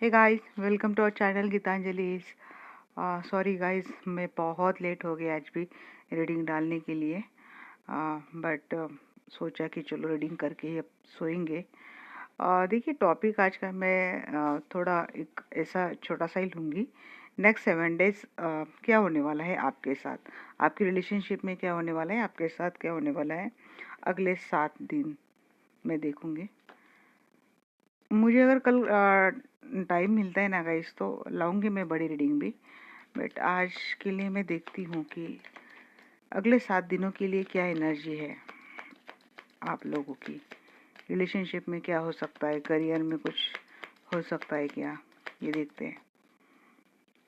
Hey guys, welcome to our channel Geetanjali. Sorry guys, मैं बहुत late हो गया आज भी रीडिंग डालने के लिए। बट सोचा कि चलो रीडिंग करके ही अब सोएंगे। देखिए, टॉपिक आज का मैं थोड़ा एक ऐसा छोटा सा ही लूँगी। नेक्स्ट 7 डेज क्या होने वाला है आपके साथ, आपकी रिलेशनशिप में क्या होने वाला है, आपके साथ क्या होने वाला है अगले 7 दिन मैं देखूँगी। मुझे अगर कल टाइम मिलता है ना गाइस तो लाऊंगी मैं बड़ी रीडिंग भी। बट आज के लिए मैं देखती हूँ कि अगले 7 दिनों के लिए क्या एनर्जी है आप लोगों की। रिलेशनशिप में क्या हो सकता है, करियर में कुछ हो सकता है क्या, ये देखते हैं।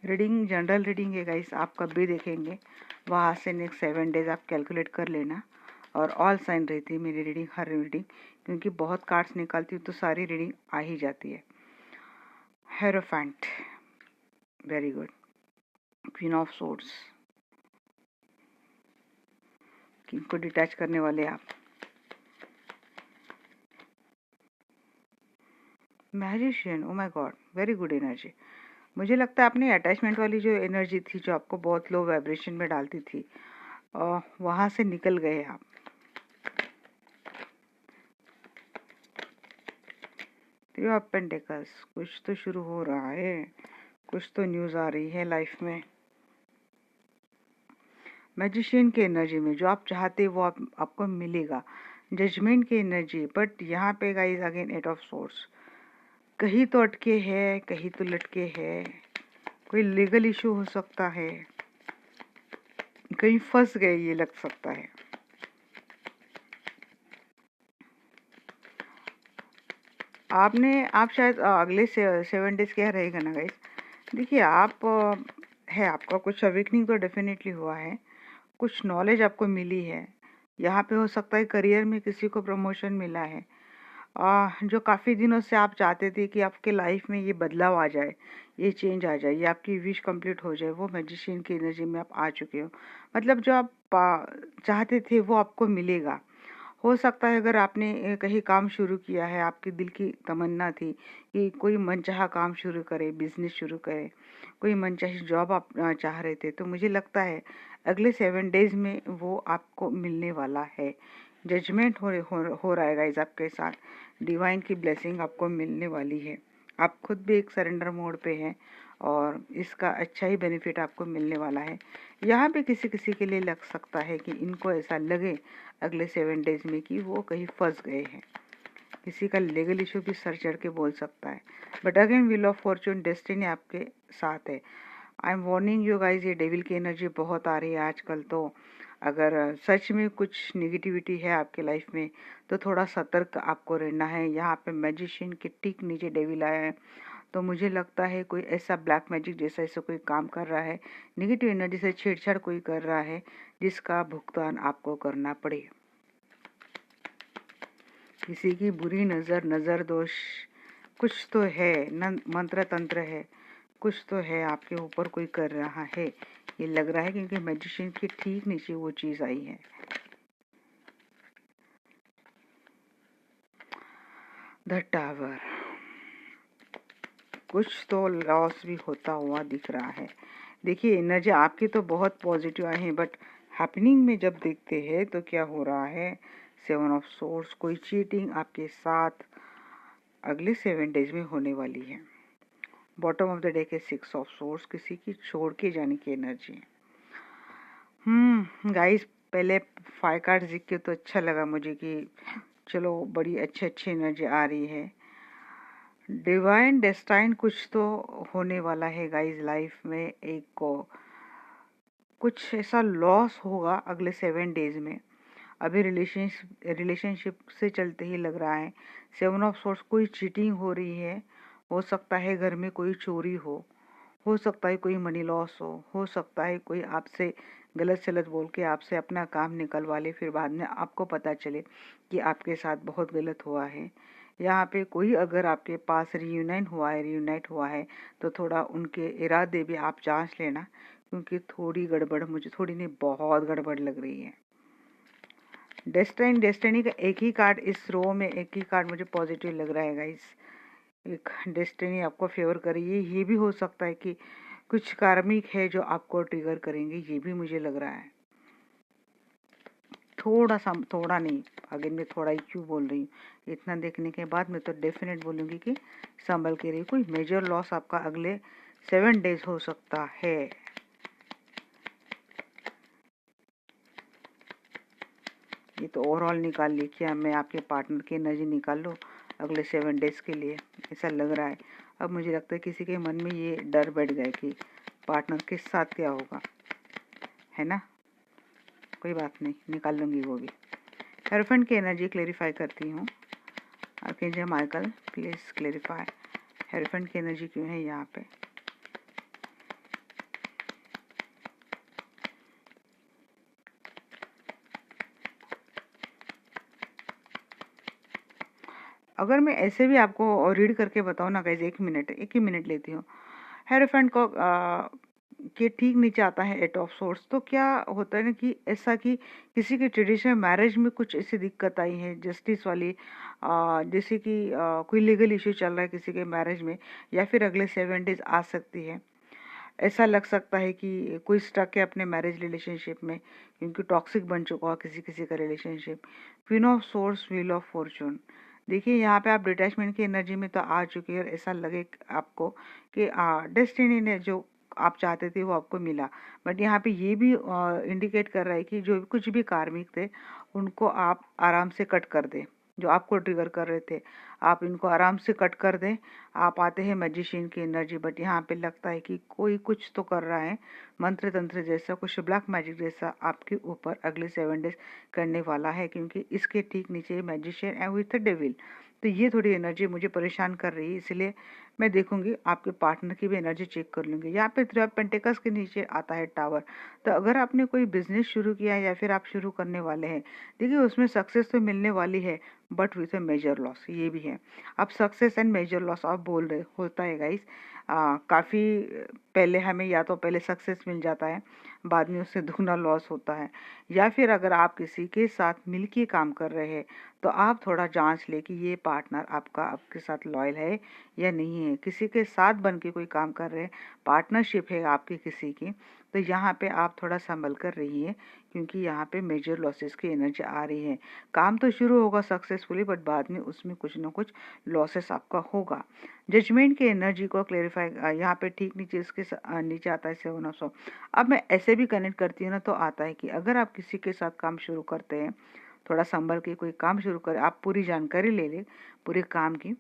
रीडिंग जनरल रीडिंग है गाइस, आप कब भी देखेंगे वहाँ से नेक्स्ट 7 डेज आप कैलकुलेट कर लेना। और ऑल साइन रहती है मेरी रीडिंग, हर रीडिंग, क्योंकि बहुत कार्ड्स निकालती हूँ तो सारी रीडिंग आ ही जाती है। Hierophant, very good. Queen of swords, किनको डिटैच करने वाले आप। Magician, oh my God, very good energy. मुझे लगता है आपने अटैचमेंट वाली जो एनर्जी थी जो आपको बहुत लो वाइब्रेशन में डालती थी, वहाँ से निकल गए आप। थ्री ऑफ पेंटिकल्स, कुछ तो शुरू हो रहा है, कुछ तो न्यूज़ आ रही है लाइफ में। मैजिशियन की एनर्जी में जो आप चाहते वो आपको मिलेगा। जजमेंट की एनर्जी, बट यहाँ पे गाइस अगेन 8 ऑफ सोर्ड्स, कहीं तो अटके हैं, कहीं तो लटके हैं। कोई लीगल इशू हो सकता है, कहीं फंस गए ये लग सकता है। आप शायद अगले 7 डेज क्या रहेगा ना गाइस। देखिए, आप है आपका कुछ अवेकनिंग तो डेफिनेटली हुआ है, कुछ नॉलेज आपको मिली है। यहाँ पे हो सकता है करियर में किसी को प्रमोशन मिला है। जो काफ़ी दिनों से आप चाहते थे कि आपके लाइफ में ये बदलाव आ जाए, ये चेंज आ जाए, ये आपकी विश कंप्लीट हो जाए, वो मैजिशियन की एनर्जी में आप आ चुके हो। मतलब जो आप चाहते थे वो आपको मिलेगा। हो सकता है अगर आपने कहीं काम शुरू किया है, आपके दिल की तमन्ना थी कि कोई मनचाहा काम शुरू करे, बिजनेस शुरू करे, कोई मनचाही जॉब आप चाह रहे थे, तो मुझे लगता है अगले 7 डेज में वो आपको मिलने वाला है। जजमेंट हो रहा है गाइज आपके साथ। डिवाइन की ब्लेसिंग आपको मिलने वाली है। आप खुद भी एक सरेंडर मोड पे हैं और इसका अच्छा ही बेनिफिट आपको मिलने वाला है। यहाँ पे किसी किसी के लिए लग सकता है कि इनको ऐसा लगे अगले 7 डेज में कि वो कहीं फंस गए हैं। किसी का लीगल इशू भी सर चढ़ के बोल सकता है। But again wheel of Fortune, destiny आपके साथ है। I am warning you guys, ये डेविल की एनर्जी बहुत आ रही है आजकल। तो अगर सच में कुछ निगेटिविटी है आपके लाइफ में तो थोड़ा सतर्क आपको रहना है। यहाँ पे मैजिशियन के ठीक नीचे डेविल आया है, तो मुझे लगता है कोई ऐसा ब्लैक मैजिक जैसा ऐसा कोई काम कर रहा है, निगेटिव एनर्जी से छेड़छाड़ कोई कर रहा है जिसका भुगतान आपको करना पड़े। किसी की बुरी नज़र, नज़र दोष कुछ तो है, मंत्र तंत्र है, कुछ तो है आपके ऊपर कोई कर रहा है, ये लग रहा है, क्योंकि मैजिशियन के ठीक नीचे वो चीज़ आई है। द टावर, कुछ तो लॉस भी होता हुआ दिख रहा है। देखिए, एनर्जी आपकी तो बहुत पॉजिटिव आई है, बट हैपनिंग में जब देखते हैं तो क्या हो रहा है। 7 ऑफ सोर्स, कोई चीटिंग आपके साथ अगले 7 डेज में होने वाली है। बॉटम ऑफ द डे के 6 ऑफ सोर्स, किसी की छोड़ के जाने की एनर्जी। गाइस, पहले 5 कार्ड जीत के तो अच्छा लगा मुझे कि चलो बड़ी अच्छी अच्छी एनर्जी आ रही है। डिवाइन डेस्टाइन कुछ तो होने वाला है गाइस लाइफ में। एक को कुछ ऐसा लॉस होगा अगले 7 डेज में। अभी रिलेशनशिप से चलते ही लग रहा है 7 ऑफ सोर्स, कोई चीटिंग हो रही है। हो सकता है घर में कोई चोरी हो सकता है कोई मनी लॉस हो सकता है कोई आपसे गलत सलत बोल के आपसे अपना काम निकलवा ले, फिर बाद में आपको पता चले कि आपके साथ बहुत गलत हुआ है। यहाँ पे कोई अगर आपके पास रियूनाइट हुआ है तो थोड़ा उनके इरादे भी आप जांच लेना, क्योंकि थोड़ी गड़बड़, मुझे थोड़ी नहीं बहुत गड़बड़ लग रही है। डेस्टिनी का एक ही कार्ड इस रो में, एक ही कार्ड मुझे पॉजिटिव लग रहा है गाइस। एक डेस्टिनी आपको फेवर कर रही है। ये भी हो सकता है कि कुछ कार्मिक है जो आपको ट्रिगर करेंगे, ये भी मुझे लग रहा है। थोड़ा सा, थोड़ा नहीं, अगर मैं थोड़ा ही क्यों बोल रही हूँ, इतना देखने के बाद मैं तो डेफिनेट बोलूँगी कि संभल के रहिए। कोई मेजर लॉस आपका अगले 7 डेज हो सकता है। ये तो ओवरऑल निकाल ली, क्या मैं आपके पार्टनर की एनर्जी निकाल लूँ अगले 7 डेज के लिए, ऐसा लग रहा है। अब मुझे लगता है किसी के मन में ये डर बैठ गया कि पार्टनर के साथ क्या होगा, है ना। कोई बात नहीं, निकाल लूँगी वो भी। हेरोफेंट की एनर्जी क्लेरिफाई करती हूँ। Archangel Michael please clarify hierophant की एनर्जी क्यों है यहाँ पे। अगर मैं ऐसे भी आपको रीड करके बताऊँ ना गाइज, एक ही मिनट लेती हूँ। हेरोफेंट को के ठीक नीचे आता है 8 ऑफ सोर्ड्स। तो क्या होता है ना कि ऐसा कि किसी के ट्रेडिशनल मैरिज में कुछ ऐसी दिक्कत आई है जस्टिस वाली, जैसे कि कोई लीगल इश्यू चल रहा है किसी के मैरिज में, या फिर अगले 7 डेज आ सकती है। ऐसा लग सकता है कि कोई स्टक है अपने मैरिज रिलेशनशिप में, क्योंकि टॉक्सिक बन चुका हो किसी किसी का relationship. Queen of source, wheel of Fortune. देखिए यहाँ पे आप डिटैचमेंट की एनर्जी में तो आ चुके हैं और ऐसा लगे आपको कि डेस्टिनी ने जो आप चाहते थे वो आपको मिला। बट यहाँ पे ये भी इंडिकेट कर रहा है कि जो कुछ भी कार्मिक थे उनको आप आराम से कट कर दें। जो आपको ट्रिगर कर रहे थे आप इनको आराम से कट कर दें। आप आते हैं मैजिशियन की एनर्जी, बट यहाँ पे लगता है कि कोई कुछ तो कर रहा है, मंत्र तंत्र जैसा, कुछ ब्लैक मैजिक जैसा आपके ऊपर अगले 7 डेज करने वाला है, क्योंकि इसके ठीक नीचे magician and with the devil. तो ये थोड़ी एनर्जी मुझे परेशान कर रही है, इसलिए मैं देखूंगी आपके पार्टनर की भी एनर्जी चेक कर लूँगी। यहाँ पे 3 ऑफ पेंटिकल्स के नीचे आता है टावर। तो अगर आपने कोई बिजनेस शुरू किया है या फिर आप शुरू करने वाले हैं, देखिए उसमें सक्सेस तो मिलने वाली है, but with a major loss ये भी है। अब सक्सेस एंड मेजर लॉस आप बोल रहे होता है गाइस, काफ़ी पहले हमें या तो पहले सक्सेस मिल जाता है, बाद में उससे दुगना लॉस होता है। या फिर अगर आप किसी के साथ मिलके काम कर रहे हैं तो आप थोड़ा जांच ले कि ये पार्टनर आपका आपके साथ लॉयल है या नहीं है। किसी के साथ बन के कोई काम कर रहे हैं, पार्टनरशिप है आपकी किसी की, तो यहाँ पे आप थोड़ा संभल कर रहिए, क्योंकि यहाँ पे मेजर लॉसेस की एनर्जी आ रही है। काम तो शुरू होगा सक्सेसफुली, बट बाद में उसमें कुछ ना कुछ लॉसेस आपका होगा। जजमेंट की एनर्जी को क्लेरिफाई, यहाँ पे ठीक नीचे इसके नीचे आता है 7 ऑफ सॉर्ड। अब मैं ऐसे भी कनेक्ट करती हूँ ना, तो आता है कि अगर आप किसी के साथ काम शुरू करते हैं, थोड़ा संभल के कोई काम शुरू करें, आप पूरी जानकारी ले लें पूरे काम की,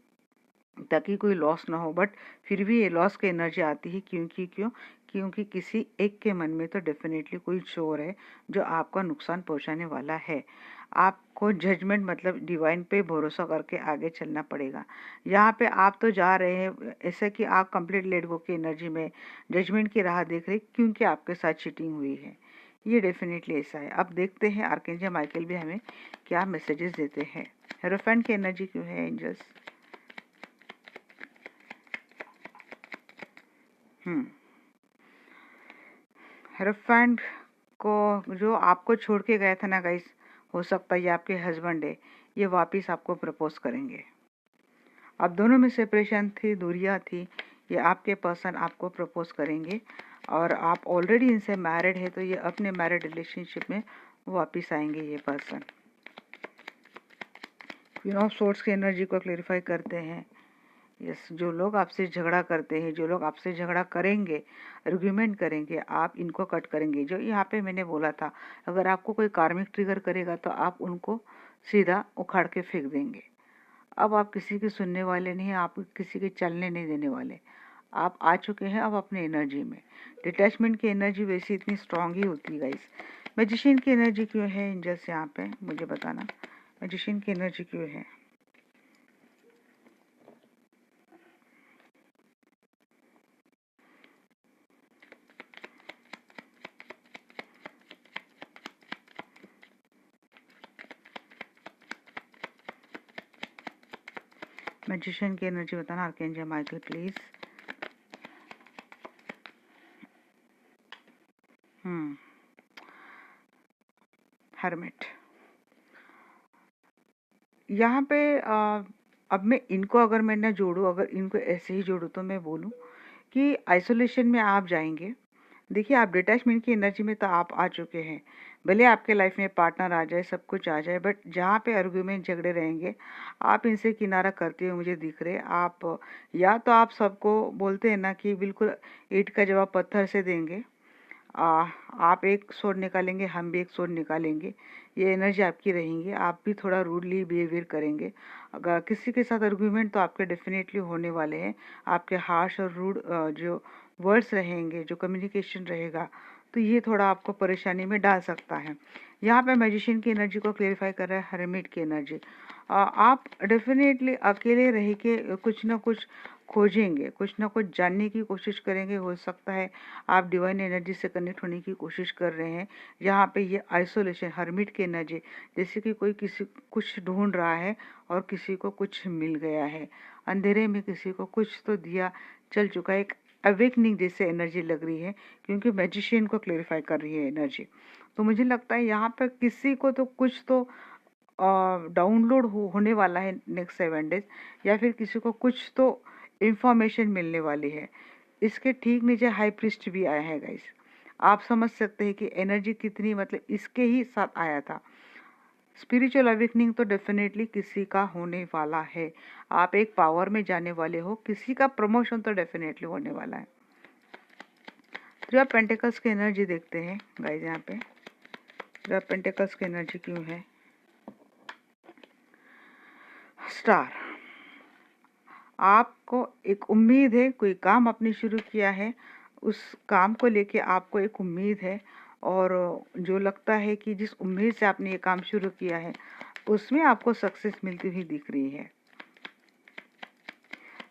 ताकि कोई लॉस ना हो। बट फिर भी ये लॉस की एनर्जी आती है, क्योंकि किसी एक के मन में तो डेफिनेटली कोई चोर है जो आपका नुकसान पहुंचाने वाला है। आपको जजमेंट मतलब डिवाइन पे भरोसा करके आगे चलना पड़ेगा। यहाँ पे आप तो जा रहे हैं ऐसा कि आप कंप्लीट लेट गो की एनर्जी में जजमेंट की राह देख रहे, क्योंकि आपके साथ चीटिंग हुई है। ये डेफिनेटली ऐसा है। अब देखते हैं आर्कएंजल माइकल भी हमें क्या मैसेजेस देते हैं। हेरोफेंट की एनर्जी क्यों है एंजल्स। हेरोफेंट को जो आपको छोड़ के गया था ना गाइस, हो सकता है ये आपके हस्बैंड है, ये वापस आपको प्रपोज करेंगे। अब दोनों में सेपरेशन थी, दूरियां थी, ये आपके पर्सन आपको प्रपोज करेंगे और आप ऑलरेडी इनसे मैरिड है, तो ये अपने मैरिड रिलेशनशिप में वापस आएंगे ये पर्सन। क्वीन ऑफ सोर्ड्स की एनर्जी को क्लेरिफाई करते हैं। यस, जो लोग आपसे झगड़ा करते हैं, जो लोग आपसे झगड़ा करेंगे, आर्ग्यूमेंट करेंगे, आप इनको कट करेंगे। जो यहाँ पे मैंने बोला था, अगर आपको कोई कार्मिक ट्रिगर करेगा तो आप उनको सीधा उखाड़ के फेंक देंगे। अब आप किसी की सुनने वाले नहीं, आप किसी के चलने नहीं देने वाले। आप आ चुके हैं अब अपने एनर्जी में। डिटैचमेंट की एनर्जी वैसे इतनी स्ट्रांग ही होती है गाइस। मैजिशियन की एनर्जी क्यों है एंजल्स यहाँ पे, मुझे बताना। मैजिशियन की एनर्जी क्यों है। मैजिशियन की एनर्जी बताना आर्कएंजल माइकल प्लीज। हर्मिट। यहाँ पे अब मैं इनको अगर मैं ना जोड़ूँ, अगर इनको ऐसे ही जोड़ूँ तो मैं बोलूँ कि आइसोलेशन में आप जाएंगे। देखिए, आप डिटैचमेंट की एनर्जी में तो आप आ चुके हैं। भले आपके लाइफ में पार्टनर आ जाए, सब कुछ आ जाए, बट जहाँ पे आर्गुमेंट झगड़े रहेंगे, आप इनसे किनारा करते हुए मुझे दिख रहे हैं। आप या तो आप सबको बोलते हैं ना कि बिल्कुल ईंट का जवाब पत्थर से देंगे। आप एक सोच निकालेंगे, हम भी एक सोच निकालेंगे। ये एनर्जी आपकी रहेंगी। आप भी थोड़ा रूडली बिहेवियर करेंगे। अगर किसी के साथ आर्गुमेंट तो आपके डेफिनेटली होने वाले हैं। आपके हार्श और रूड जो वर्ड्स रहेंगे, जो कम्युनिकेशन रहेगा, तो ये थोड़ा आपको परेशानी में डाल सकता है। यहाँ पे मैजिशियन की एनर्जी को क्लेरिफाई कर रहा है, हर्मिट की एनर्जी। आप डेफिनेटली अकेले रह के कुछ ना कुछ खोजेंगे, कुछ ना कुछ जानने की कोशिश करेंगे। हो सकता है आप डिवाइन एनर्जी से कनेक्ट होने की कोशिश कर रहे हैं। यहाँ पे ये आइसोलेशन, हर्मिट की एनर्जी, जैसे कि कोई किसी कुछ ढूंढ रहा है और किसी को कुछ मिल गया है। अंधेरे में किसी को कुछ तो दिया चल चुका है। एक अवेकनिंग जैसे एनर्जी लग रही है, क्योंकि मैजिशियन को क्लेरिफाई कर रही है एनर्जी। तो मुझे लगता है यहाँ पर किसी को तो कुछ तो डाउनलोड होने वाला है नेक्स्ट 7 डेज, या फिर किसी को कुछ तो इंफॉर्मेशन मिलने वाली है। इसके ठीक नीचे हाई प्रीस्ट भी आया है गाइस। आप समझ सकते हैं कि एनर्जी कितनी, मतलब इसके ही साथ आया था। स्पिरिचुअल अवेकनिंग तो डेफिनेटली किसी का होने वाला है। आप एक पावर में जाने वाले हो, किसी का प्रमोशन तो डेफिनेटली होने वाला है। थ्री ऑफ पेंटिकल्स की एनर्जी देखते हैं गाइस। यहाँ पे थ्री ऑफ पेंटिकल्स की एनर्जी क्यों है? स्टार, आपको एक उम्मीद है, कोई काम आपने शुरू किया है, उस काम को लेके आपको एक उम्मीद है, और जो लगता है कि जिस उम्मीद से आपने ये काम शुरू किया है उसमें आपको सक्सेस मिलती हुई दिख रही है।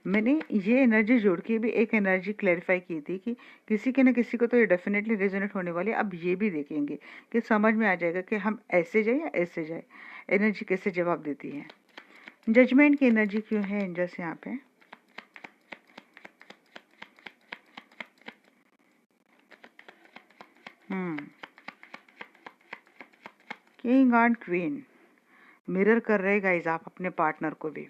मैंने ये एनर्जी जोड़ के भी एक एनर्जी क्लैरिफाई की थी कि किसी के न किसी को तो ये डेफिनेटली रेजोनेट होने वाली है। अब ये भी देखेंगे कि समझ में आ जाएगा कि हम ऐसे जाए या ऐसे जाए, एनर्जी कैसे जवाब देती है। जजमेंट की एनर्जी क्यों है एंजल्स यहाँ पे? किंग एंड क्वीन मिरर कर रहे गाइज आप अपने पार्टनर को भी।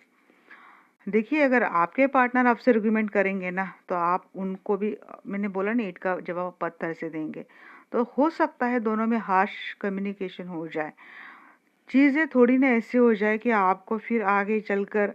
देखिए, अगर आपके पार्टनर आपसे आर्गुमेंट करेंगे ना, तो आप उनको भी, मैंने बोला ना, ईंट का जवाब पत्थर से देंगे। तो हो सकता है दोनों में हार्श कम्युनिकेशन हो जाए, चीज़ें थोड़ी ना ऐसे हो जाए कि आपको फिर आगे चलकर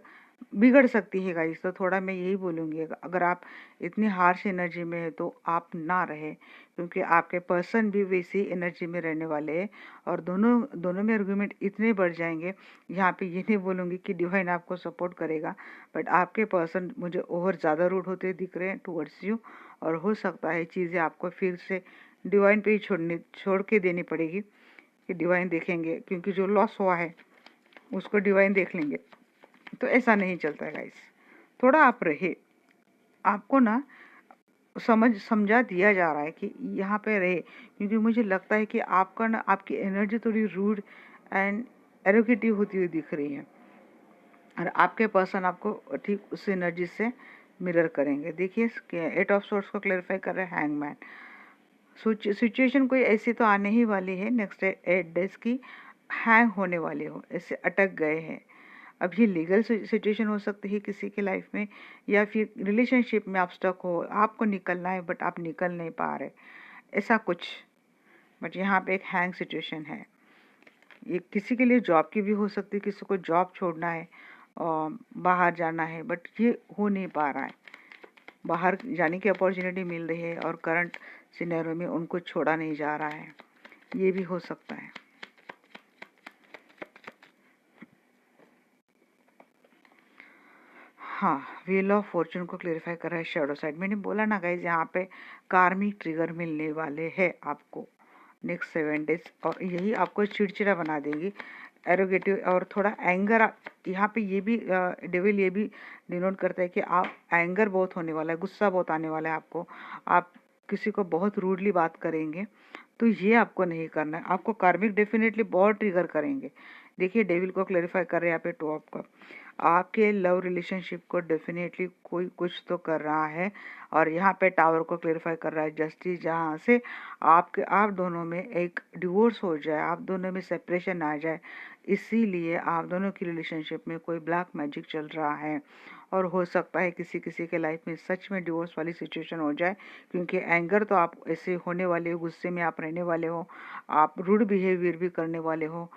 बिगड़ सकती है गाइस। तो थोड़ा मैं यही बोलूँगी, अगर आप इतनी हार्श एनर्जी में है तो आप ना रहे, क्योंकि आपके पर्सन भी वैसी एनर्जी में रहने वाले हैं और दोनों दोनों में आर्गुमेंट इतने बढ़ जाएंगे। यहाँ पे ये नहीं बोलूँगी कि डिवाइन आपको सपोर्ट करेगा, बट आपके पर्सन मुझे ओवर ज़्यादा रूड होते दिख रहे हैं टूवर्ड्स यू, और हो सकता है चीज़ें आपको फिर से डिवाइन पे ही छोड़ के देनी पड़ेगी कि डिवाइन देखेंगे, क्योंकि जो लॉस हुआ है उसको डिवाइन देख लेंगे। तो ऐसा नहीं चलता है गाइस। थोड़ा आप रहे, आपको ना समझा दिया जा रहा है कि यहाँ पे रहे, क्योंकि मुझे लगता है कि आपका ना, आपकी एनर्जी थोड़ी रूड एंड एरोगेटिव होती हुई दिख रही है, और आपके पर्सन आपको ठीक उस एनर्जी से मिरर करेंगे। देखिए, 8 ऑफ सोर्ड्स को क्लैरिफाई कर रहे हैं हैंगमैन। सिचुएशन कोई ऐसी तो आने ही वाली है नेक्स्ट 8 डेज की, हैंग होने वाले हो, ऐसे अटक गए हैं। अब ये लीगल सिचुएशन हो सकती है किसी की लाइफ में, या फिर रिलेशनशिप में आप स्टक हो, आपको निकलना है बट आप निकल नहीं पा रहे, ऐसा कुछ। बट यहाँ पे एक हैंग सिचुएशन है। ये किसी के लिए जॉब की भी हो सकती है, किसी को जॉब छोड़ना है और बाहर जाना है, बट ये हो नहीं पा रहा है। बाहर जाने की अपॉर्चुनिटी मिल रही है और करंट सिनेरियो में उनको छोड़ा नहीं जा रहा है, ये भी हो सकता है। हाँ, व्हील ऑफ फॉर्चून को क्लेरिफाई कर रहा है शैडो साइड। मैंने बोला ना गाइज, यहाँ पे कार्मिक ट्रिगर मिलने वाले हैं आपको नेक्स्ट 7 डेज, और यही आपको चिड़चिड़ा बना देगी, एरोगेटिव और थोड़ा एंगर। यहाँ पे ये भी डेविल ये भी डिनोट करता है कि आप एंगर बहुत होने वाला है, गुस्सा बहुत आने वाला है आपको, आप किसी को बहुत रूडली बात करेंगे। तो ये आपको नहीं करना है। आपको कार्मिक डेफिनेटली बहुत ट्रिगर करेंगे। देखिए, डेविल को क्लेरिफाई कर रहे हैं यहाँ पे 2 ऑफ कप। आपके लव रिलेशनशिप को डेफिनेटली कोई कुछ तो कर रहा है। और यहाँ पे टावर को क्लेरिफाई कर रहा है जस्टिस, जहाँ से आप दोनों में एक डिवोर्स हो जाए, आप दोनों में सेपरेशन आ जाए, इसीलिए आप दोनों की रिलेशनशिप में कोई ब्लैक मैजिक चल रहा है। और हो सकता है किसी किसी के लाइफ में सच में डिवोर्स वाली सिचुएशन हो जाए, क्योंकि एंगर तो आप ऐसे होने वाले हो, गुस्से में आप रहने वाले हो, आप रूड बिहेवियर भी करने वाले हो।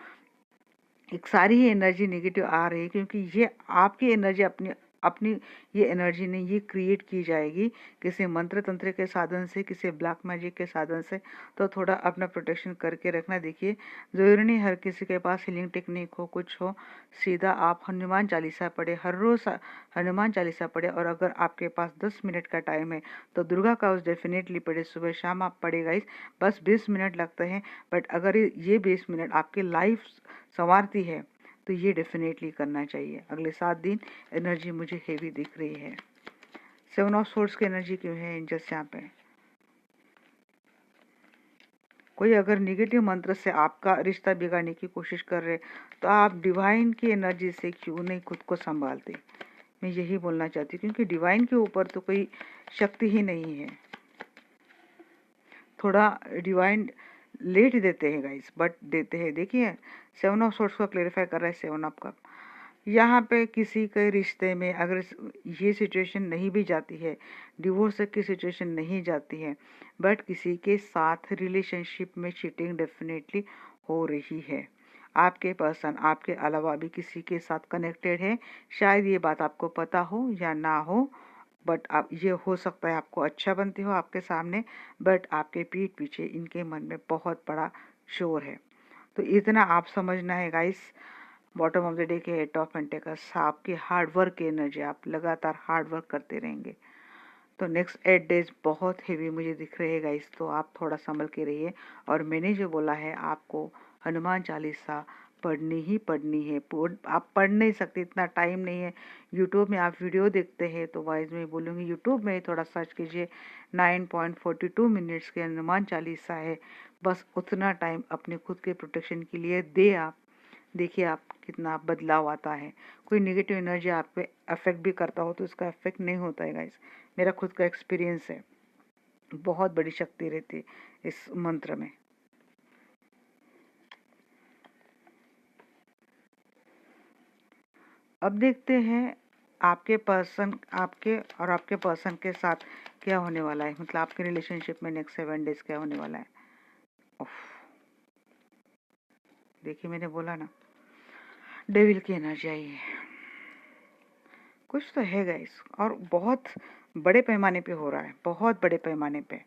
एक सारी ही एनर्जी नेगेटिव आ रही है, क्योंकि ये आपकी एनर्जी अपनी अपनी ये एनर्जी नहीं, ये क्रिएट की जाएगी किसी मंत्र तंत्र के साधन से, किसी ब्लैक मैजिक के साधन से। तो थोड़ा अपना प्रोटेक्शन करके रखना। देखिए, ज़रूरी नहीं हर किसी के पास हीलिंग टेक्निक हो, कुछ हो। सीधा आप हनुमान चालीसा पढ़े, हर रोज़ हनुमान चालीसा पढ़े। और अगर आपके पास 10 मिनट का टाइम है तो दुर्गा का उस डेफिनेटली पढ़े, सुबह शाम आप पढ़ेगा इस, बस 20 मिनट लगते हैं। बट अगर ये 20 मिनट आपकी लाइफ संवारती है तो ये डेफिनेटली करना चाहिए। अगले 7 दिन एनर्जी मुझे हेवी दिख रही है। 7 ऑफ सोर्स की एनर्जी क्यों है एंजल्स यहाँ पे? कोई अगर निगेटिव मंत्र से आपका रिश्ता बिगाड़ने की कोशिश कर रहे तो आप डिवाइन की एनर्जी से क्यों नहीं खुद को संभालते? मैं यही बोलना चाहती हूँ, क्योंकि डिवाइन के ऊपर तो कोई शक्ति ही नहीं है। थोड़ा डिवाइन लेट देते हैं गाइस, बट देते हैं। देखिए, 7 ऑफ सोर्स को क्लेरिफाई कर रहा है 7 ऑफ कप। यहाँ पे किसी के रिश्ते में अगर ये सिचुएशन नहीं भी जाती है, डिवोर्स की सिचुएशन नहीं जाती है, बट किसी के साथ रिलेशनशिप में चीटिंग डेफिनेटली हो रही है। आपके पर्सन आपके अलावा भी किसी के साथ कनेक्टेड है। शायद ये बात आपको पता हो या ना हो, बट आप ये हो सकता है आपको अच्छा बनते हो आपके सामने, बट आपके पीठ पीछे इनके मन में बहुत बड़ा शोर है। तो इतना आप समझना है guys. Bottom of the day के 8 ऑफ पेंटिकल्स, आपकी हार्ड वर्क की एनर्जी, आप लगातार हार्ड वर्क करते रहेंगे। तो नेक्स्ट 8 डेज बहुत हेवी मुझे दिख रहे हैं गाइस, तो आप थोड़ा संभल के रहिए। और मैंने जो बोला है आपको हनुमान चालीसा पढ़नी ही पढ़नी है। आप पढ़ नहीं सकते, इतना टाइम नहीं है। यूट्यूब में आप वीडियो देखते हैं तो वाइज मैं बोलूँगी यूट्यूब में थोड़ा सर्च कीजिए, 9.42 मिनट्स के हनुमान चालीसा है। बस उतना टाइम अपने खुद के प्रोटेक्शन के लिए दे आप। देखिए आप कितना बदलाव आता है। कोई नेगेटिव एनर्जी आप पे अफेक्ट भी करता हो तो उसका अफेक्ट नहीं होता है गाइस। मेरा खुद का एक्सपीरियंस है। बहुत बड़ी शक्ति रहती है इस मंत्र में। अब देखते हैं आपके और आपके पर्सन के साथ क्या होने वाला है, मतलब आपके रिलेशनशिप में नेक्स्ट 7 डेज क्या होने वाला है। उफ, देखिए मैंने बोला ना, डेविल की एनर्जी आई है। कुछ तो है गाइस, और बहुत बड़े पैमाने पे हो रहा है, बहुत बड़े पैमाने पे।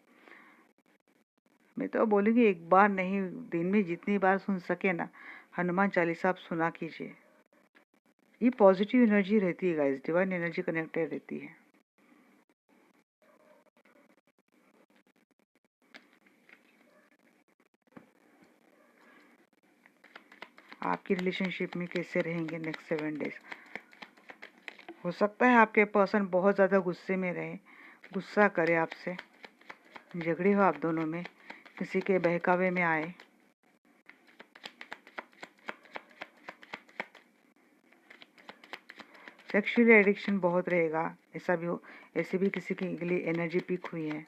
मैं तो बोलूँगी एक बार नहीं, दिन में जितनी बार सुन सके ना हनुमान चालीसा आप सुना कीजिए। ये पॉजिटिव एनर्जी रहती है गाइस, डिवाइन एनर्जी कनेक्टेड रहती है। आपकी रिलेशनशिप में कैसे रहेंगे नेक्स्ट 7 डेज? हो सकता है आपके पर्सन बहुत ज़्यादा गुस्से में रहे, गुस्सा करे आपसे, झगड़े हो आप दोनों में, किसी के बहकावे में आए। सेक्सुअली एडिक्शन बहुत रहेगा, ऐसा भी हो, ऐसे भी किसी के लिए एनर्जी पीक हुई है।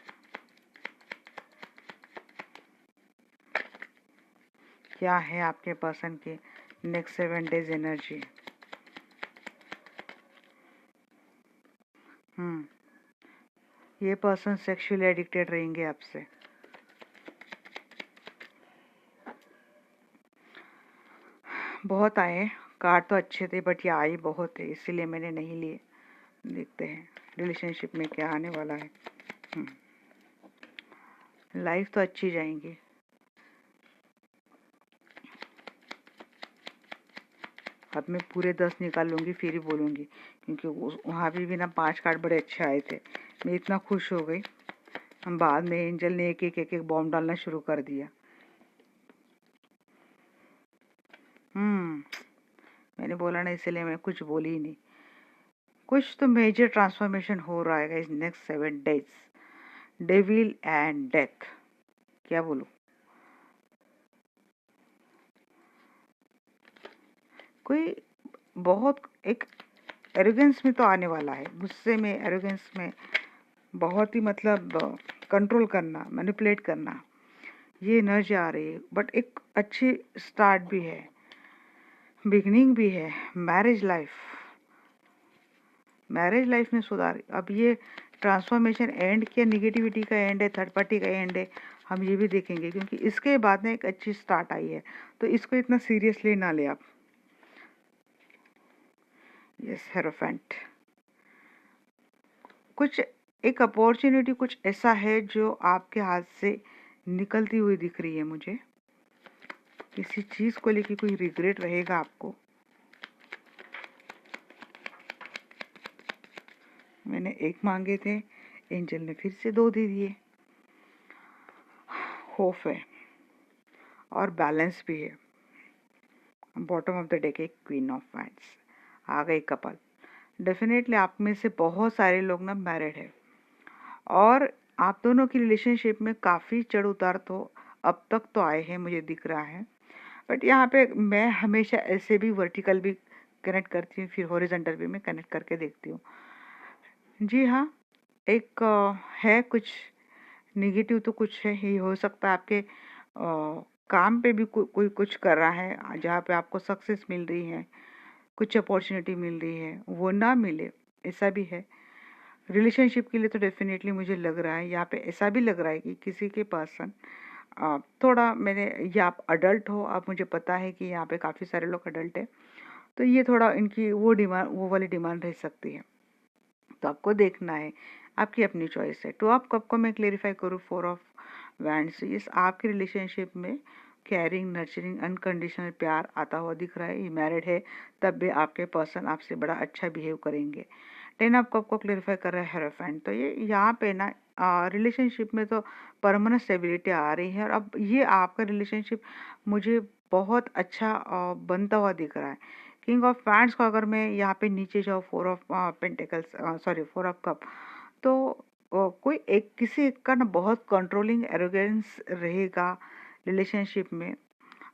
क्या है आपके पर्सन की नेक्स्ट 7 डेज एनर्जी? ये पर्सन सेक्सुअली एडिक्टेड रहेंगे आपसे। बहुत आए कार्ड तो अच्छे थे, बट ये आई बहुत है, इसीलिए मैंने नहीं लिए। देखते हैं रिलेशनशिप में क्या आने वाला है। लाइफ तो अच्छी जाएंगी। अब मैं पूरे 10 निकाल लूँगी फिर ही बोलूँगी, क्योंकि वहाँ भी ना 5 कार्ड बड़े अच्छे आए थे। मैं इतना खुश हो गई, हम बाद में एंजल ने एक एक बॉम्ब डालना शुरू कर दिया। मैंने बोला ना, इसलिए मैं कुछ बोली ही नहीं। कुछ तो मेजर ट्रांसफॉर्मेशन हो रहा है इस next 7 days. Devil and death, क्या बोलूं। कोई बहुत एक एरोगेंस में तो आने वाला है, गुस्से में, एरोगेंस में बहुत ही मतलब कंट्रोल करना, मैनिपुलेट करना, ये एनर्जी आ रही है। बट एक अच्छी स्टार्ट भी है, बिगनिंग भी है। मैरिज लाइफ में सुधार। अब ये ट्रांसफॉर्मेशन एंड क्या निगेटिविटी का एंड है, थर्ड पार्टी का एंड है, हम ये भी देखेंगे, क्योंकि इसके बाद में एक अच्छी स्टार्ट आई है, तो इसको इतना सीरियसली ना ले आप। यस, हेरोफेंट, कुछ एक अपॉर्चुनिटी कुछ ऐसा है जो आपके हाथ से निकलती हुई दिख रही है मुझे। किसी चीज को लेके कोई रिग्रेट रहेगा आपको। मैंने एक मांगे थे, एंजल ने फिर से 2 दे दिए। होप है और बैलेंस भी है। बॉटम ऑफ द डेक एक क्वीन ऑफ वांड्स आ गई कपल। डेफिनेटली आप में से बहुत सारे लोग ना मैरिड है और आप दोनों की रिलेशनशिप में काफ़ी चढ़ उतार तो अब तक तो आए हैं, मुझे दिख रहा है। बट यहाँ पे मैं हमेशा ऐसे भी वर्टिकल भी कनेक्ट करती हूँ, फिर हॉरिजॉन्टल भी मैं कनेक्ट करके देखती हूँ। जी हाँ, एक है कुछ निगेटिव तो कुछ है ही। हो सकता है आपके काम पे भी कोई कुछ कर रहा है जहाँ पे आपको सक्सेस मिल रही है, कुछ अपॉर्चुनिटी मिल रही है, वो ना मिले, ऐसा भी है। रिलेशनशिप के लिए तो डेफिनेटली मुझे लग रहा है, यहाँ पे ऐसा भी लग रहा है कि किसी के पर्सन थोड़ा मैंने, या आप अडल्ट हो, आप, मुझे पता है कि यहाँ पे काफ़ी सारे लोग अडल्ट है, तो ये थोड़ा इनकी वो वाली डिमांड रह सकती है। तो आपको देखना है, आपकी अपनी चॉइस है। टू ऑफ कप को मैं क्लेरिफाई करूँ, 4 ऑफ वैंड्स, इस आपके रिलेशनशिप में केयरिंग, नर्चरिंग, अनकंडीशनल प्यार आता हुआ दिख रहा है। ये मैरिड है तब भी आपके पर्सन आपसे बड़ा अच्छा बिहेव करेंगे। 10 ऑफ कप को क्लेरिफाई कर रहा है हेरोफेंट। तो ये यहाँ पे ना रिलेशनशिप में तो परमानेंट स्टेबिलिटी आ रही है और अब ये आपका रिलेशनशिप मुझे बहुत अच्छा बनता हुआ दिख रहा है। किंग ऑफ वैंड्स को अगर मैं यहाँ पे नीचे जाऊँ, 4 of pentacles, sorry 4 of cup, तो कोई एक किसी एक का ना बहुत कंट्रोलिंग एरोगेंस रहेगा रिलेशनशिप में,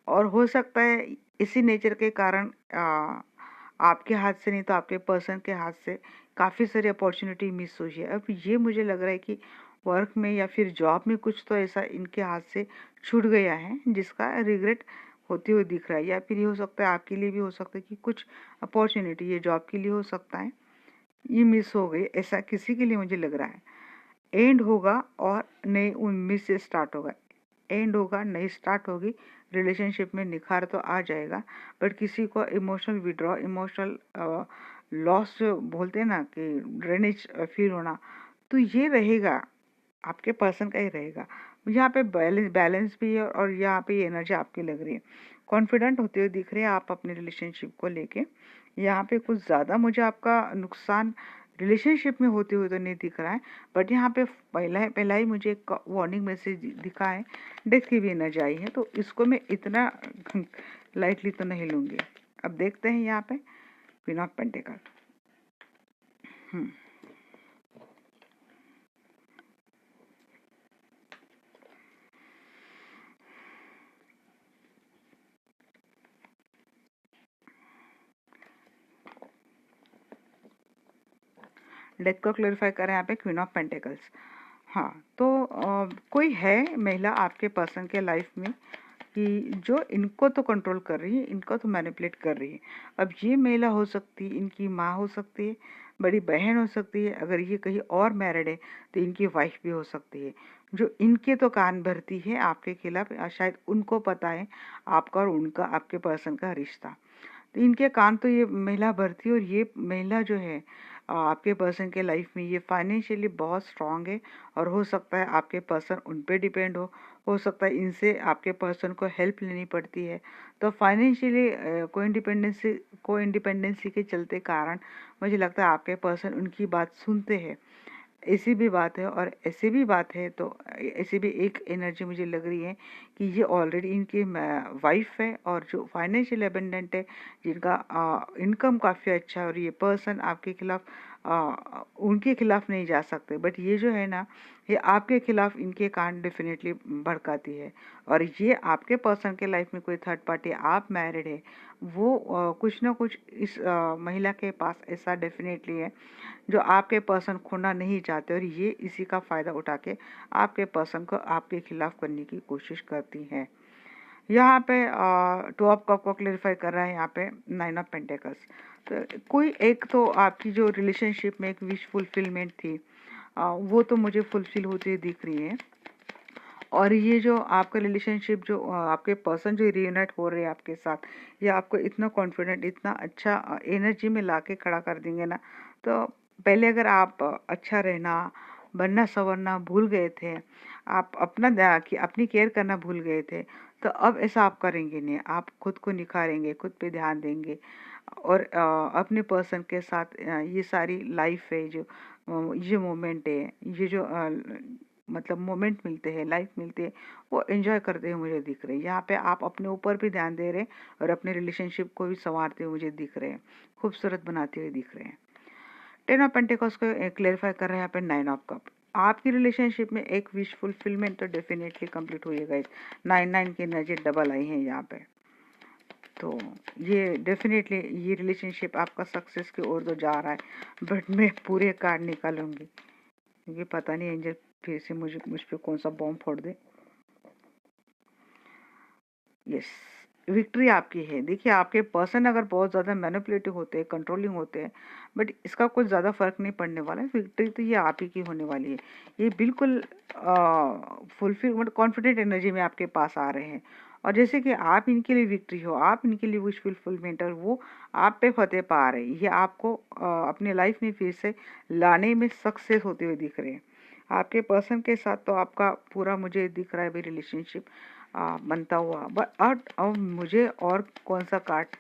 और हो सकता है इसी नेचर के कारण आपके हाथ से नहीं तो आपके पर्सन के हाथ से काफ़ी सारी अपॉर्चुनिटी मिस हुई है। अब ये मुझे लग रहा है कि वर्क में या फिर जॉब में कुछ तो ऐसा इनके हाथ से छूट गया है जिसका रिग्रेट होते हुए दिख रहा है, या फिर ये हो सकता है आपके लिए भी हो सकता है कि कुछ अपॉर्चुनिटी ये जॉब के लिए हो सकता है, ये मिस हो गई, ऐसा किसी के लिए मुझे लग रहा है। एंड होगा और नई उम्मीद से स्टार्ट होगा, एंड होगा, नई स्टार्ट होगी, रिलेशनशिप में निखार तो आ जाएगा। बट किसी को इमोशनल विड्रॉ, इमोशनल लॉस जो बोलते हैं ना कि ड्रेनेज फील होना, तो ये रहेगा, आपके पर्सन का ही रहेगा। यहाँ पे बैलेंस भी है और यहाँ पे एनर्जी आपकी लग रही है, कॉन्फिडेंट होते हुए दिख रहे हैं आप अपने रिलेशनशिप को लेके। यहाँ पे कुछ ज़्यादा मुझे आपका नुकसान रिलेशनशिप में होते हुए तो नहीं दिख रहा है, बट यहाँ पे पहला ही मुझे एक वार्निंग मैसेज दिखा है, डेथ की भी एनर्जी आई है, तो इसको मैं इतना लाइटली तो नहीं लूँगी। अब देखते हैं यहाँ पे क्वीन ऑफ पेंटिकल। डेथ को क्लेरिफाई करें यहाँ पे क्वीन ऑफ पेंटिकल्स। हाँ, तो कोई है महिला आपके पर्सन के लाइफ में कि जो इनको तो कंट्रोल कर रही है, इनको तो मैनिपुलेट कर रही है। अब ये महिला हो सकती है, इनकी माँ हो सकती है, बड़ी बहन हो सकती है, अगर ये कहीं और मैरिड है तो इनकी वाइफ भी हो सकती है, जो इनके तो कान भरती है आपके खिलाफ। शायद उनको पता है आपका और उनका, आपके पर्सन का रिश्ता, तो इनके कान तो ये महिला भरती है। और ये महिला जो है आपके पर्सन के लाइफ में ये फाइनेंशियली बहुत स्ट्रांग है, और हो सकता है आपके पर्सन उन पे डिपेंड हो सकता है इनसे आपके पर्सन को हेल्प लेनी पड़ती है। तो फाइनेंशियली को इंडिपेंडेंसी के चलते कारण मुझे लगता है आपके पर्सन उनकी बात सुनते हैं, ऐसी भी बात है। और ऐसी भी बात है तो ऐसी भी एक एनर्जी मुझे लग रही है कि ये ऑलरेडी इनकी वाइफ है और जो फाइनेंशियल अबेंडेंट है, जिनका इनकम काफ़ी अच्छा है, और ये पर्सन आपके खिलाफ उनके खिलाफ नहीं जा सकते, बट ये जो है ना, ये आपके खिलाफ इनके कान डेफिनेटली भड़काती है। और ये आपके पर्सन के लाइफ में कोई थर्ड पार्टी, आप मैरिड है, वो कुछ ना कुछ इस महिला के पास ऐसा डेफिनेटली है जो आपके पर्सन खोना नहीं चाहते, और ये इसी का फ़ायदा उठा के आपके पर्सन को आपके खिलाफ करने की कोशिश करती हैं। यहाँ पे 2 ऑफ कप को क्लेरिफाई कर रहा है, यहाँ पे 9 ऑफ पेंटिकल्स। तो कोई एक तो आपकी जो रिलेशनशिप में एक विश फुलफिलमेंट थी, वो तो मुझे फुलफिल होती दिख रही है। और ये जो आपका रिलेशनशिप, जो आपके पर्सन जो रीयूनाइट हो रहे हैं आपके साथ, ये आपको इतना कॉन्फिडेंट, इतना अच्छा एनर्जी में ला के खड़ा कर देंगे ना। तो पहले अगर आप अच्छा रहना, बनना संवरना भूल गए थे, आप अपनी केयर करना भूल गए थे, तो अब ऐसा आप करेंगे नहीं। आप खुद को निखारेंगे, खुद पे ध्यान देंगे, और अपने पर्सन के साथ ये सारी लाइफ है, जो ये मोमेंट है, ये जो मतलब मोमेंट मिलते हैं, लाइफ मिलती है, वो एंजॉय करते हुए मुझे दिख रहे हैं। यहाँ पे आप अपने ऊपर भी ध्यान दे रहे हैं और अपने रिलेशनशिप को भी संवारते हुए मुझे दिख रहे हैं, खूबसूरत बनाते हुए दिख रहे हैं। 10 ऑफ पेंटिकल्स को क्लेरिफाई कर रहे हैं यहाँ पे 9 ऑफ कप। आपकी रिलेशनशिप में एक विश फुलफिलमेंट तो डेफिनेटली कंप्लीट होइएगा। 9 की एनर्जी डबल आई है यहाँ पे, तो ये डेफिनेटली ये रिलेशनशिप आपका सक्सेस की ओर तो जा रहा है। बट मैं पूरे कार्ड निकालूंगी, क्योंकि पता नहीं एंजल फिर से मुझ पे कौन सा बॉम्ब फोड़ दे। यस, विक्ट्री आपकी है। देखिए, आपके पर्सन अगर बहुत ज़्यादा मैनिपुलेटिव होते हैं, कंट्रोलिंग होते हैं, बट इसका कुछ ज़्यादा फर्क नहीं पड़ने वाला है। विक्ट्री तो ये आप ही की होने वाली है। ये बिल्कुल फुलफिल मतलब कॉन्फिडेंट एनर्जी में आपके पास आ रहे हैं, और जैसे कि आप इनके लिए विक्ट्री हो, आप इनके लिए विश फुलफिलमेंट, और वो आप पे फतेह पा रहे हैं। ये आपको अपने लाइफ में फिर से लाने में सक्सेस होते हुए दिख रहे हैं। आपके पर्सन के साथ तो आपका पूरा मुझे दिख रहा है भाई रिलेशनशिप बनता हुआ। बट अब मुझे और कौन सा कार्ड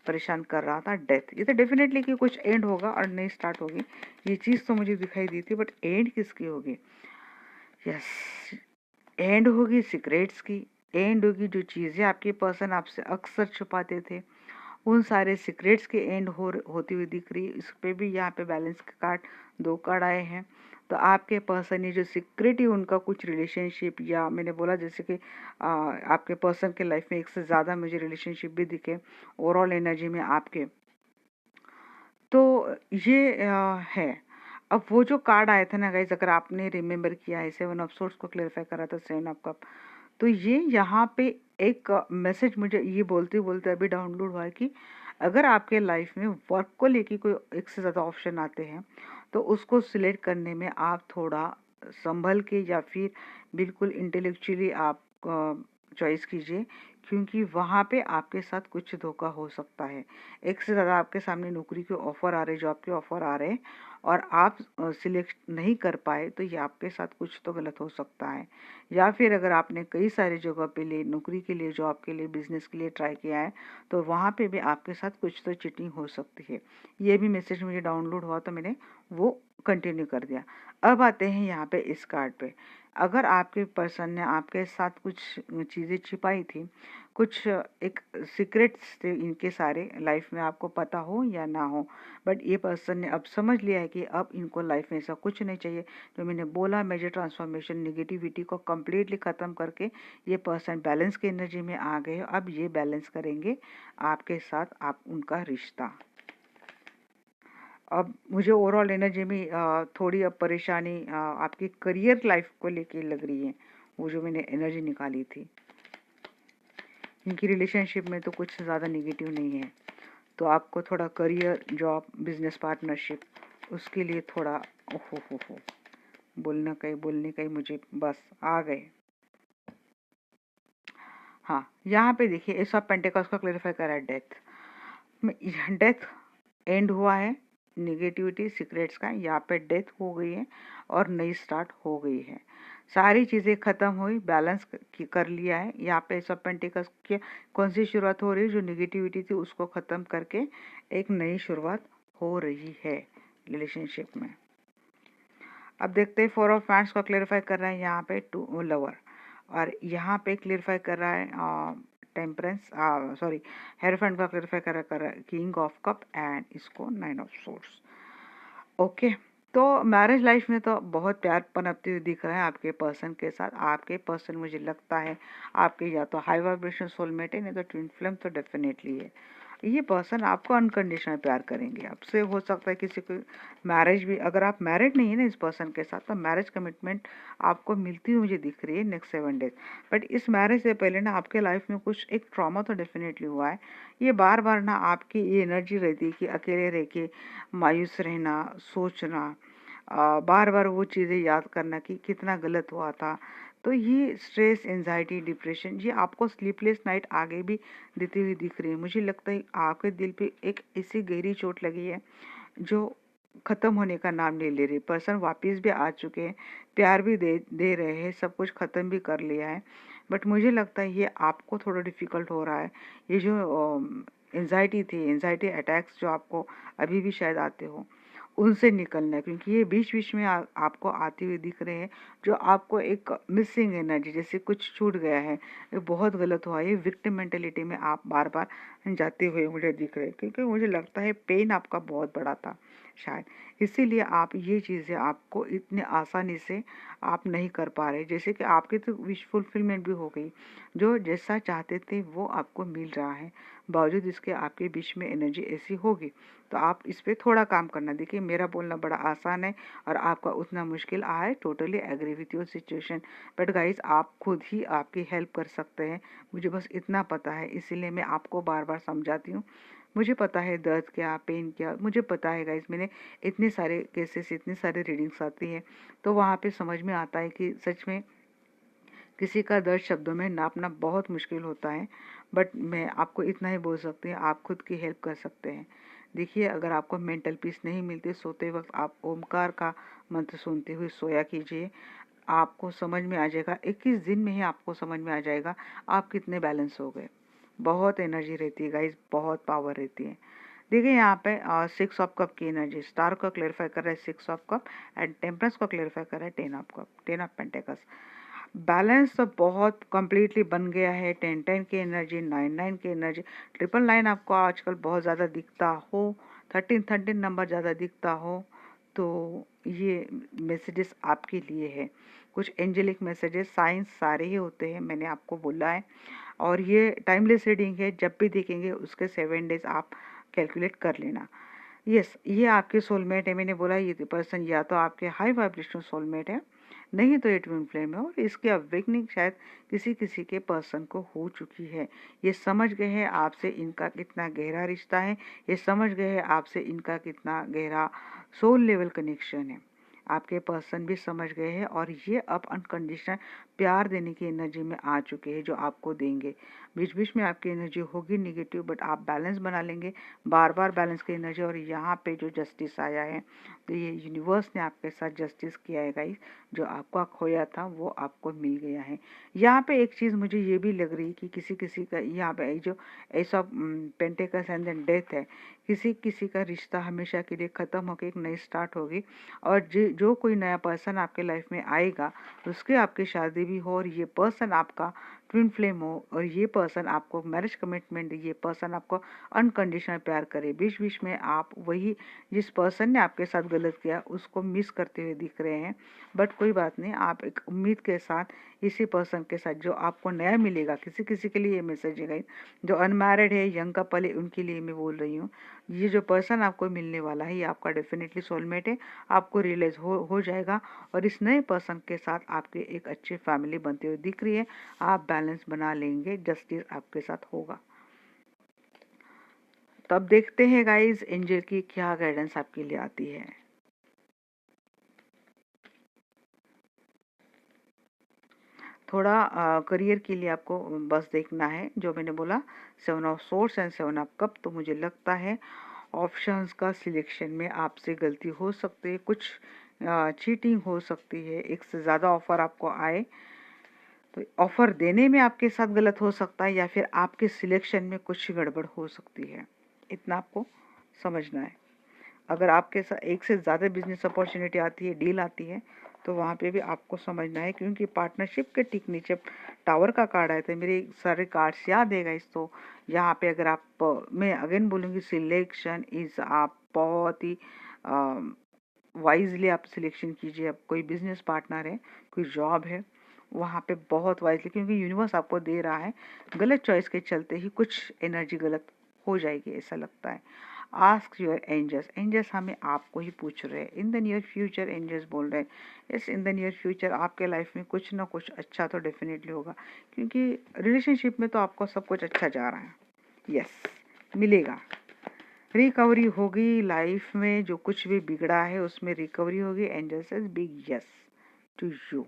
परेशान कर रहा था, डेथ। ये तो डेफिनेटली कि कुछ एंड होगा और नई स्टार्ट होगी, ये चीज़ तो मुझे दिखाई दी थी, बट एंड किसकी होगी? यस, एंड होगी सीक्रेट्स की। एंड होगी जो चीज़ें आपके पर्सन आपसे अक्सर छुपाते थे, उन सारे सीक्रेट्स के एंड होती हुई दिख रही है। इस पे भी यहाँ पे बैलेंस के कार्ड 2 कार्ड आए हैं। तो आपके पर्सन ये जो सीक्रेट ही उनका कुछ रिलेशनशिप, या मैंने बोला जैसे कि आपके पर्सन के लाइफ में एक से ज़्यादा मुझे रिलेशनशिप भी दिखे ओवरऑल एनर्जी में आपके, तो ये है। अब वो जो कार्ड आए थे ना गाइज, अगर आपने रिमेम्बर किया है, 7 ऑफ सोर्स को क्लेरिफाई करा था 7 ऑफ कप, तो ये यहाँ पे एक मैसेज मुझे ये बोलते बोलते अभी डाउनलोड हुआ है कि अगर आपके लाइफ में वर्क को लेके कोई एक से ज़्यादा ऑप्शन आते हैं, तो उसको सिलेक्ट करने में आप थोड़ा संभल के या फिर बिल्कुल इंटेलेक्चुअली आप चॉइस कीजिए, क्योंकि वहाँ पे आपके साथ कुछ धोखा हो सकता है। एक से ज़्यादा आपके सामने नौकरी के ऑफ़र आ रहे, जॉब के ऑफ़र आ रहे, और आप सिलेक्ट नहीं कर पाए, तो ये आपके साथ कुछ तो गलत हो सकता है। या फिर अगर आपने कई सारी जगह पे लिए, नौकरी के लिए, जॉब के लिए, बिजनेस के लिए ट्राई किया है, तो वहाँ पे भी आपके साथ कुछ तो चीटिंग हो सकती है। ये भी मैसेज मुझे डाउनलोड हुआ, तो मैंने वो कंटिन्यू कर दिया। अब आते हैं यहाँ पे इस कार्ड पे। अगर आपके पर्सन ने आपके साथ कुछ चीज़ें छिपाई थी, कुछ एक सीक्रेट्स थे इनके सारे लाइफ में, आपको पता हो या ना हो, बट ये पर्सन ने अब समझ लिया है कि अब इनको लाइफ में ऐसा कुछ नहीं चाहिए। जो मैंने बोला, मेजर ट्रांसफॉर्मेशन, निगेटिविटी को कम्प्लीटली ख़त्म करके ये पर्सन बैलेंस की एनर्जी में आ गए। अब ये बैलेंस करेंगे आपके साथ आप उनका रिश्ता। अब मुझे ओवरऑल एनर्जी में थोड़ी अब परेशानी आपकी करियर लाइफ को लेके लग रही है, वो जो मैंने एनर्जी निकाली थी। इनकी रिलेशनशिप में तो कुछ ज़्यादा निगेटिव नहीं है, तो आपको थोड़ा करियर, जॉब, बिजनेस पार्टनरशिप, उसके लिए थोड़ा हो बोलने का ही मुझे बस आ गए। हाँ, यहाँ पे देखिए, इस ऑफ पेंटिकल्स को क्लेरिफाई करा है डेथ। डेथ एंड हुआ है निगेटिविटी सीक्रेट्स का, यहाँ पे डेथ हो गई है और नई स्टार्ट हो गई है। सारी चीज़ें ख़त्म हुई, बैलेंस कर लिया है। यहाँ पे सब पेंटिकल्स की कौन सी शुरुआत हो रही है? जो निगेटिविटी थी उसको ख़त्म करके एक नई शुरुआत हो रही है रिलेशनशिप में। अब देखते हैं 4 ऑफ वांड्स को क्लेरिफाई कर रहा है यहाँ पे 2 लवर, और यहाँ पे क्लेरिफाई कर रहा है टेम्परेंस, सॉरी, हेरोफेंट का क्लेरिफाई कर रहा है किंग ऑफ कप, एंड इसको 9 ऑफ सोर्स। ओके। तो मैरिज लाइफ में तो बहुत प्यार पनपती हुई दिख रहा है आपके पर्सन के साथ। आपके पर्सन मुझे लगता है आपके या तो हाई वाइब्रेशन सोलमेट है, नहीं तो ट्विन फ्लेम तो डेफिनेटली है। ये पर्सन आपको अनकंडीशनल प्यार करेंगे। आपसे हो सकता है किसी को मैरिज भी, अगर आप मैरिड नहीं है ना इस पर्सन के साथ, तो मैरिज कमिटमेंट आपको मिलती हुई मुझे दिख रही है नेक्स्ट 7 डेज। बट इस मैरिज से पहले ना आपके लाइफ में कुछ एक ट्रॉमा तो डेफिनेटली हुआ है। ये बार बार ना आपकी ये एनर्जी रहती है कि अकेले रह के मायूस रहना, सोचना, बार बार वो चीज़ें याद करना कि कितना गलत हुआ था। तो ये स्ट्रेस, एंजाइटी, डिप्रेशन, ये आपको स्लीपलेस नाइट आगे भी देती हुई दिख रही है। मुझे लगता है आपके दिल पे एक ऐसी गहरी चोट लगी है जो ख़त्म होने का नाम नहीं ले रही। पर्सन वापस भी आ चुके हैं, प्यार भी दे दे रहे हैं, सब कुछ ख़त्म भी कर लिया है। बट मुझे लगता है ये आपको थोड़ा डिफ़िकल्ट हो रहा है। ये जो एंजाइटी थी, एंजाइटी अटैक्स जो आपको अभी भी शायद आते हो, उनसे निकलना है। क्योंकि ये बीच बीच में आपको आते हुए दिख रहे हैं, जो आपको एक मिसिंग एनर्जी, जैसे कुछ छूट गया है, ये बहुत गलत हुआ है। ये विक्टिम मेंटेलिटी में आप बार बार जाते हुए मुझे दिख रहे हैं। क्योंकि मुझे लगता है पेन आपका बहुत बड़ा था शायद, इसीलिए आप ये चीज़ें आपको इतने आसानी से आप नहीं कर पा रहे। जैसे कि आपकी तो विश फुलफिलमेंट भी हो गई, जो जैसा चाहते थे वो आपको मिल रहा है, बावजूद इसके आपके बीच में एनर्जी ऐसी होगी। तो आप इस पे थोड़ा काम करना। देखिए, मेरा बोलना बड़ा आसान है और आपका उतना मुश्किल है। Totally agree with your situation, but guys आप खुद ही आपकी हेल्प कर सकते हैं। मुझे बस इतना पता है, इसीलिए मैं आपको बार बार समझाती हूँ। मुझे पता है दर्द क्या, पेन क्या, मुझे पता है गाइज। मैंने इतने सारे केसेस, इतनी सारे रीडिंग्स आती है, तो वहाँ पे समझ में आता है कि सच में किसी का दर्द शब्दों में नापना बहुत मुश्किल होता है। बट मैं आपको इतना ही बोल सकती हूँ, आप खुद की हेल्प कर सकते हैं। देखिए, अगर आपको मेंटल पीस नहीं मिलती, सोते वक्त आप ओमकार का मंत्र सुनते हुए सोया कीजिए। आपको समझ में आ जाएगा, 21 दिन में ही आपको समझ में आ जाएगा आप कितने बैलेंस हो गए। बहुत एनर्जी रहती है गाइज, बहुत पावर रहती है। देखिए यहाँ पे 6 ऑफ कप की एनर्जी, स्टार को क्लेरिफाई कर रहा है 6 ऑफ कप, एंड टेम्परेंस को क्लेरिफाई कर रहा है 10 of cup, 10 of pentacles. Balance तो बहुत कंप्लीटली बन गया है। 10-10 की एनर्जी, 9-9 की एनर्जी, 999 आपको आजकल बहुत ज़्यादा दिखता हो, 13-13 नंबर ज़्यादा दिखता हो, तो ये मैसेजेस आपके लिए है। कुछ एंजेलिक मैसेजेस, साइंस सारे ही होते हैं, मैंने आपको बोला है। और ये टाइमलेस रीडिंग है, जब भी देखेंगे उसके 7 डेज आप कैलकुलेट कर लेना। यस, ये आपके सोलमेट है। मैंने बोला ये पर्सन या तो आपके हाई वाइब्रेशनल सोलमेट है, नहीं तो ये ट्विन फ्लेम है। और इसकी अवेकनिंग शायद किसी किसी के पर्सन को हो चुकी है। ये समझ गए हैं आपसे इनका कितना गहरा रिश्ता है, ये समझ गए हैं आपसे इनका कितना गहरा सोल लेवल कनेक्शन है। आपके पर्सन भी समझ गए हैं और ये अब अनकंडीशनल प्यार देने की एनर्जी में आ चुके हैं, जो आपको देंगे। बीच बीच में आपकी एनर्जी होगी निगेटिव, बट आप बैलेंस बना लेंगे, बार बार बैलेंस की एनर्जी। और यहाँ पे जो जस्टिस आया है, तो ये यूनिवर्स ने आपके साथ जस्टिस किया है गाइस। जो आपका खोया था वो आपको मिल गया है। यहाँ पे एक चीज़ मुझे ये भी लग रही है कि किसी किसी का यहाँ पे जो ऐसा पेंटेकल्स एंड देन डेथ है, किसी किसी का रिश्ता हमेशा के लिए ख़त्म होकर एक नई स्टार्ट होगी। और जो कोई नया पर्सन आपके लाइफ में आएगा, उसके आपकी शादी भी हो, और ये पर्सन आपका ट्विन फ्लेम हो, और ये पर्सन आपको मैरिज कमिटमेंट, ये पर्सन आपको अनकंडीशनल प्यार करे। बीच बीच में आप वही जिस पर्सन ने आपके साथ गलत किया उसको मिस करते हुए दिख रहे हैं। बट कोई बात नहीं, आप एक उम्मीद के साथ इसी पर्सन के साथ जो आपको नया मिलेगा, किसी किसी के लिए ये मैसेज है, जो अनमैरिड है, यंग कपल है, उनके लिए मैं बोल रही हूँ। ये जो पर्सन आपको मिलने वाला है, ये आपका डेफिनेटली सोलमेट है। आपको रियलाइज हो जाएगा, और इस नए पर्सन के साथ आपके एक अच्छी फैमिली बनते हुए दिख रही है। आप बैलेंस बना लेंगे, जस्टिस आपके साथ होगा। तब देखते हैं गाइज एंजल की क्या गाइडेंस आपके लिए आती है। थोड़ा करियर के लिए आपको बस देखना है, जो मैंने बोला 7 of swords and 7 of cup. तो मुझे लगता है ऑप्शंस का सिलेक्शन में आपसे गलती हो सकती है, कुछ चीटिंग हो सकती है, एक से ज़्यादा ऑफर आपको आए, तो ऑफर देने में आपके साथ गलत हो सकता है, या फिर आपके सिलेक्शन में कुछ गड़बड़ हो सकती है। इतना आपको समझना है। अगर आपके साथ एक से ज़्यादा बिजनेस अपॉर्चुनिटी आती है, डील आती है, तो वहाँ पे भी आपको समझना है। क्योंकि पार्टनरशिप के ठीक नीचे टावर का कार्ड आया था, मेरे सारे कार्ड्स याद है गाइस। तो यहाँ पे अगर आप मैं अगेन बोलूँगी, सिलेक्शन इज़ आप बहुत ही वाइजली आप सिलेक्शन कीजिए। अब कोई बिजनेस पार्टनर है, कोई जॉब है, वहाँ पे बहुत वाइजली, क्योंकि यूनिवर्स आपको दे रहा है। गलत चॉइस के चलते ही कुछ एनर्जी गलत हो जाएगी ऐसा लगता है। आस्क योर एंजल्स, एंजल्स हमें आपको ही पूछ रहे हैं। In the near future angels बोल रहे हैं, yes in the near future आपके लाइफ में कुछ ना कुछ अच्छा तो डेफिनेटली होगा, क्योंकि रिलेशनशिप में तो आपको सब कुछ अच्छा जा रहा है। यस, मिलेगा, रिकवरी होगी लाइफ में। जो कुछ भी बिगड़ा है उसमें रिकवरी होगी। Angel says big yes to you.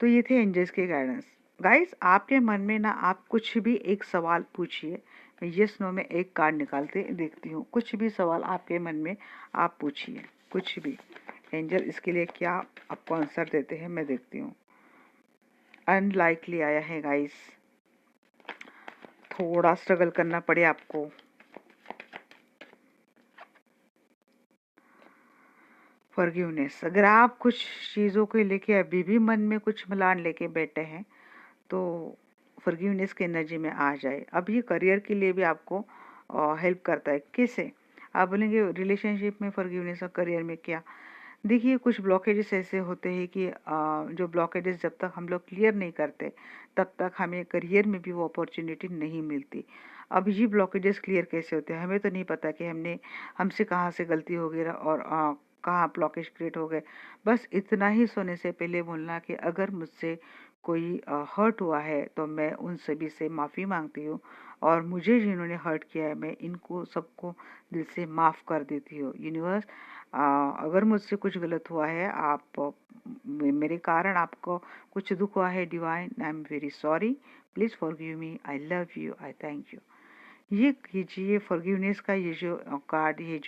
तो ये थे एंजल्स के गाइडेंस। गाइस, आपके मन में ना आप कुछ भी एक सवाल पूछिए। मैं यस नो में एक कार्ड निकालते देखती हूँ। कुछ भी सवाल आपके मन में आप पूछिए, कुछ भी। एंजल इसके लिए क्या आपको आंसर देते हैं मैं देखती हूँ। अनलाइकली आया है गाइस, थोड़ा स्ट्रगल करना पड़े आपको। फॉरगिवनेस, अगर आप कुछ चीज़ों को लेके अभी भी मन में कुछ मलान लेके बैठे हैं तो फॉरगिवनेस की एनर्जी में आ जाए। अब ये करियर के लिए भी आपको हेल्प करता है। कैसे? आप बोलेंगे रिलेशनशिप में फॉरगिवनेस और करियर में क्या? देखिए, कुछ ब्लॉकेजेस ऐसे होते हैं कि जो ब्लॉकेजेस जब तक हम लोग क्लियर नहीं करते तब तक हमें करियर में भी वो अपॉर्चुनिटी नहीं मिलती। अब ये ब्लॉकेजेस क्लियर कैसे होते हैं? हमें तो नहीं पता कि हमसे कहाँ से गलती हो गई और कहाँ ब्लॉकेज क्रिएट हो गए। बस इतना ही सोने से पहले बोलना कि अगर मुझसे कोई हर्ट हुआ है तो मैं उन सभी से माफ़ी मांगती हूँ, और मुझे जिन्होंने हर्ट किया है मैं इनको सबको दिल से माफ़ कर देती हूँ। यूनिवर्स, अगर मुझसे कुछ गलत हुआ है, मेरे कारण आपको कुछ दुख हुआ है, divine I am very sorry, please forgive me, I love you, I thank you. ये कीजिए फॉरगिवनेस का। ये जो कार्ड, ये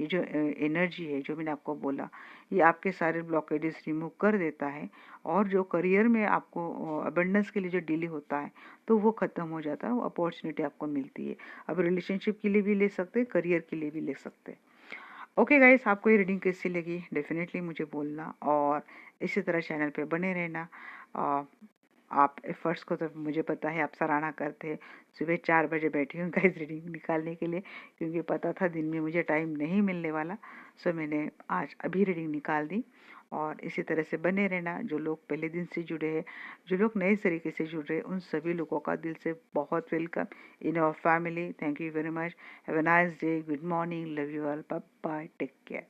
जो एनर्जी है जो मैंने आपको बोला, ये आपके सारे ब्लॉकेजेस रिमूव कर देता है। और जो करियर में आपको अबंडेंस के लिए जो डिले होता है तो वो ख़त्म हो जाता है, वो अपॉर्चुनिटी आपको मिलती है। अब रिलेशनशिप के लिए भी ले सकते हैं, करियर के लिए भी ले सकते हैं। ओके गाइस, आपको ये रीडिंग कैसी लगी डेफिनेटली मुझे बोलना, और इसी तरह चैनल पे बने रहना। आप एफर्ट्स को तो मुझे पता है आप सराहना करते हैं। सुबह 4 बजे बैठी हूँ गाइस रीडिंग निकालने के लिए, क्योंकि पता था दिन में मुझे टाइम नहीं मिलने वाला। सो मैंने आज अभी रीडिंग निकाल दी। और इसी तरह से बने रहना। जो लोग पहले दिन से जुड़े हैं, जो लोग नए तरीके से जुड़ रहे हैं, उन सभी लोगों का दिल से बहुत welcome in our family. Thank you very much. Have a nice day, good morning, love you all, bye bye, take care.